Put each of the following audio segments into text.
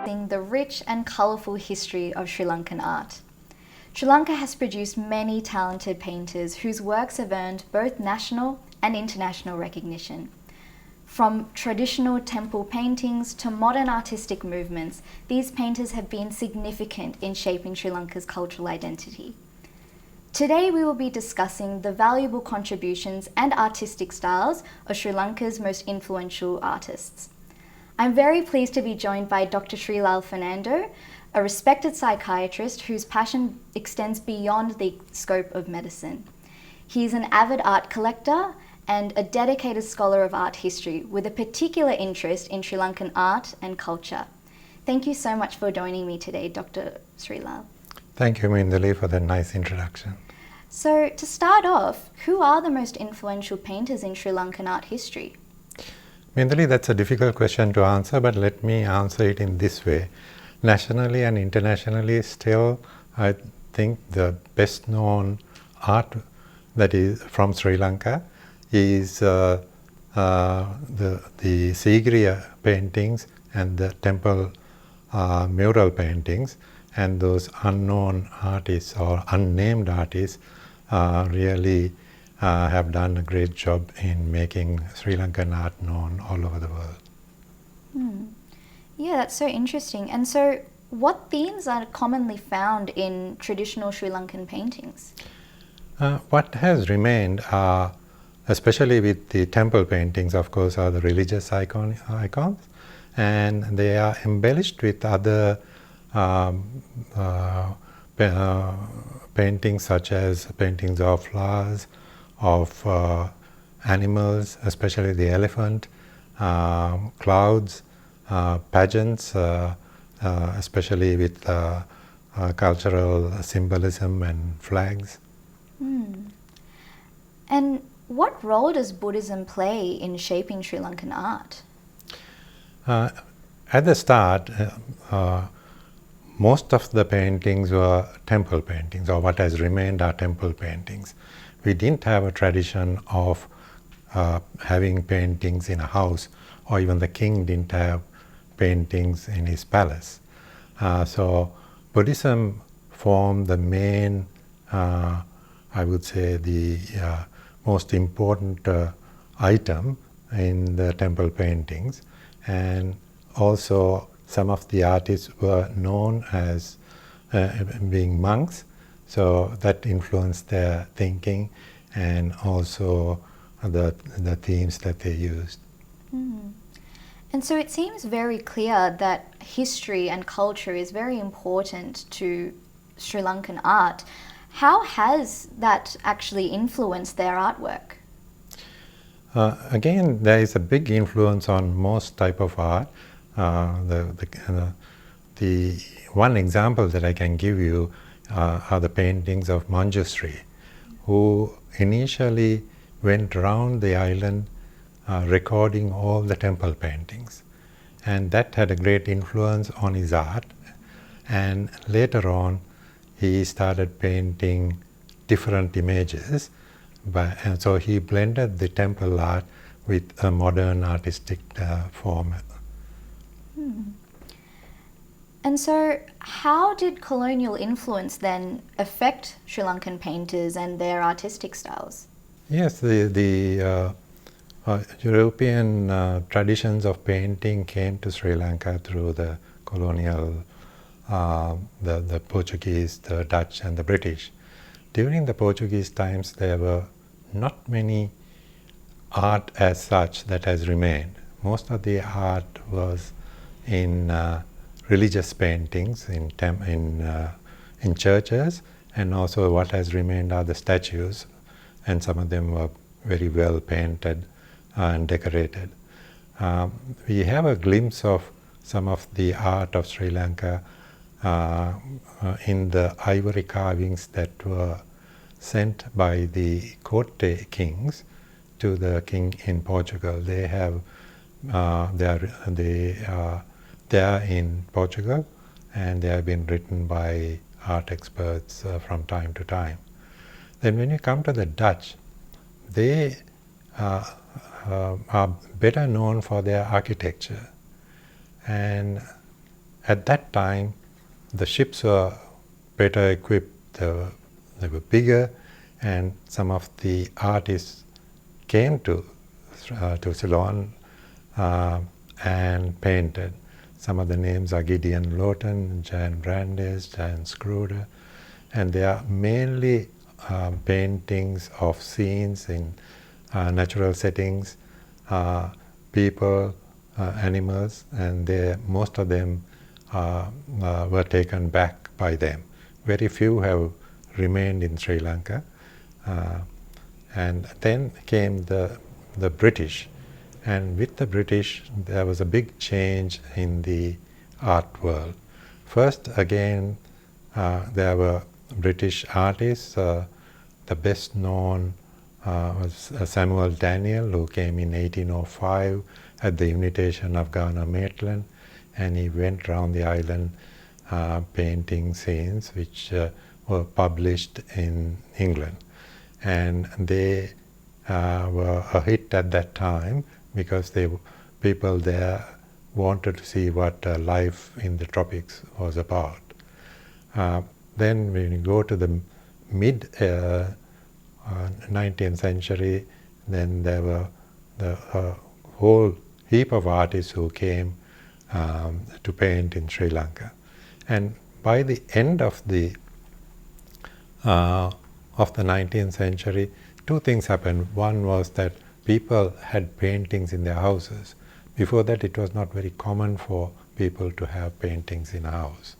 The rich and colourful history of Sri Lankan art. Sri Lanka has produced many talented painters whose works have earned both national and international recognition. From traditional temple paintings to modern artistic movements, these painters have been significant in shaping Sri Lanka's cultural identity. Today we will be discussing the valuable contributions and artistic styles of Sri Lanka's most influential artists. I'm very pleased to be joined by Dr. Sri Fernando, a respected psychiatrist whose passion extends beyond the scope of medicine. He is an avid art collector and a dedicated scholar of art history with a particular interest in Sri Lankan art and culture. Thank you so much for joining me today, Dr. Sri Lal. Thank you, Mindali, for the nice introduction. So, to start off, who are the most influential painters in Sri Lankan art history? Mindali, that's a difficult question to answer, but let me answer it in this way. Nationally and internationally, still, I think the best known art that is from Sri Lanka is the Sigiriya paintings and the temple mural paintings, and those unknown artists or unnamed artists really have done a great job in making Sri Lankan art known all over the world. Yeah, that's so interesting. And so, what themes are commonly found in traditional Sri Lankan paintings? What has remained, especially with the temple paintings, of course, are the religious icons, and they are embellished with other paintings, such as paintings of flowers, of animals, especially the elephant, clouds, pageants, especially with cultural symbolism and flags. And what role does Buddhism play in shaping Sri Lankan art? At the start, most of the paintings were temple paintings, or what has remained are temple paintings. We didn't have a tradition of having paintings in a house, or even the king didn't have paintings in his palace. So Buddhism formed the main, I would say, the most important item in the temple paintings, and also some of the artists were known as being monks, so that influenced their thinking and also the themes that they used. And so it seems very clear that history and culture is very important to Sri Lankan art. How has that actually influenced their artwork? Again, there is a big influence on most type of art. The one example that I can give you are the paintings of Manjusri, who initially went around the island recording all the temple paintings, and that had a great influence on his art. And later on, he started painting different images, and so he blended the temple art with a modern artistic form. And so, how did colonial influence then affect Sri Lankan painters and their artistic styles? Yes, the European traditions of painting came to Sri Lanka through the colonial, the Portuguese, the Dutch, and the British. During the Portuguese times, there were not many art as such that has remained. Most of the art was in religious paintings, in churches, and also what has remained are the statues, and some of them were very well painted and decorated. We have a glimpse of some of the art of Sri Lanka in the ivory carvings that were sent by the court kings to the king in Portugal. They are in Portugal, and they have been written by art experts from time to time. Then when you come to the Dutch, they are better known for their architecture, and at that time, the ships were better equipped, they were bigger, and some of the artists came to Ceylon and painted. Some of the names are Gideon Lawton, Jan Brandes, Jan Scruder, and they are mainly paintings of scenes in natural settings, people, animals, and most of them were taken back by them. Very few have remained in Sri Lanka. And then came the British. And with the British, there was a big change in the art world. First, again, there were British artists. The best known was Samuel Daniel, who came in 1805 at the invitation of Governor Maitland, and he went around the island painting scenes which were published in England. And they were a hit at that time because people there wanted to see what life in the tropics was about. Then when you go to the mid 19th century, then there were a whole heap of artists who came to paint in Sri Lanka. And by the end of the 19th century, two things happened. One was that people had paintings in their houses. Before that, it was not very common for people to have paintings in a house.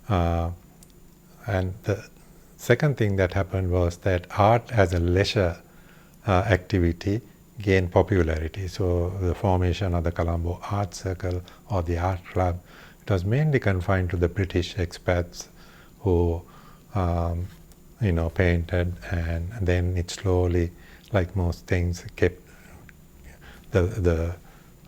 And the second thing that happened was that art as a leisure activity gained popularity. So the formation of the Colombo Art Circle or the Art Club, it was mainly confined to the British expats who painted, and then it slowly, like most things, kept the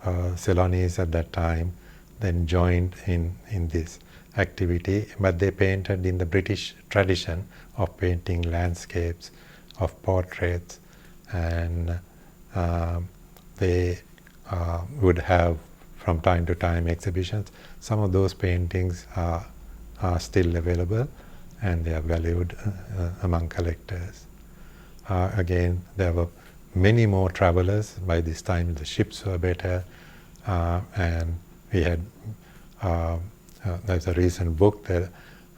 Ceylonese at that time then joined in this activity, but they painted in the British tradition of painting landscapes, of portraits, and they would have from time to time exhibitions. Some of those paintings are still available, and they are valued among collectors. Again, there were many more travelers. By this time, the ships were better, and we had there's a recent book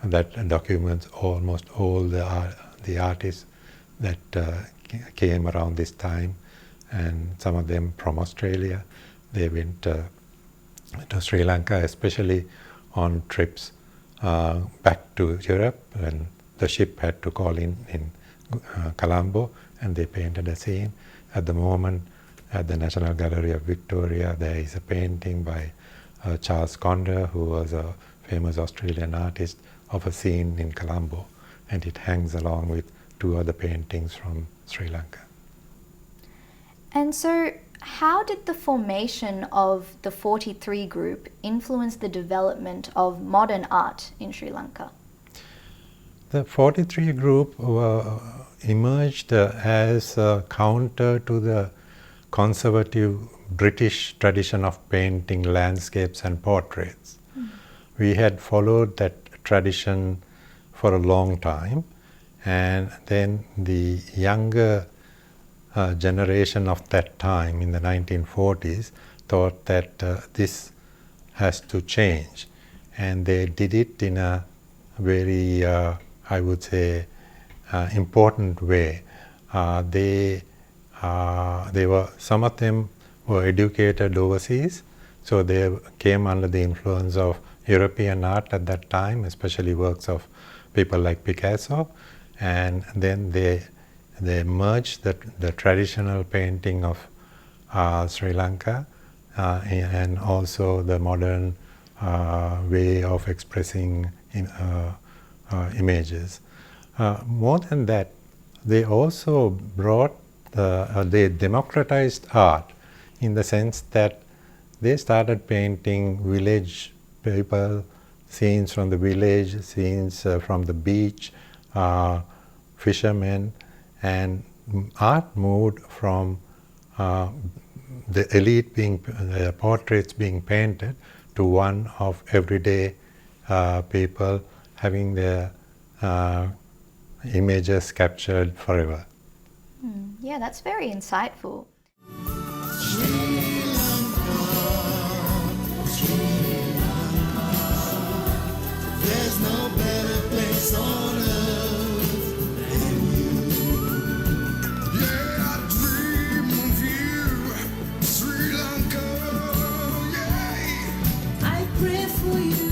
that documents almost all the artists that came around this time, and some of them from Australia. They went to Sri Lanka, especially on trips back to Europe, and the ship had to call in Colombo, and they painted a scene. At the moment, at the National Gallery of Victoria, there is a painting by Charles Condor, who was a famous Australian artist, of a scene in Colombo, and it hangs along with two other paintings from Sri Lanka. And so, how did the formation of the 43 group influence the development of modern art in Sri Lanka? The 43 group emerged as a counter to the conservative British tradition of painting landscapes and portraits. We had followed that tradition for a long time, and then the younger generation of that time in the 1940s thought that this has to change, and they did it in a very, I would say, important way. Some of them were educated overseas, so they came under the influence of European art at that time, especially works of people like Picasso, and then they merged the traditional painting of Sri Lanka and also the modern way of expressing images. More than that, they also they democratized art in the sense that they started painting village people, scenes from the village, scenes from the beach, fishermen, and art moved from the elite portraits being painted to one of everyday people having their images captured forever. Yeah, that's very insightful. There's no better place on earth than you. Yeah, I dream of you, Sri Lanka. Yeah, I pray for you.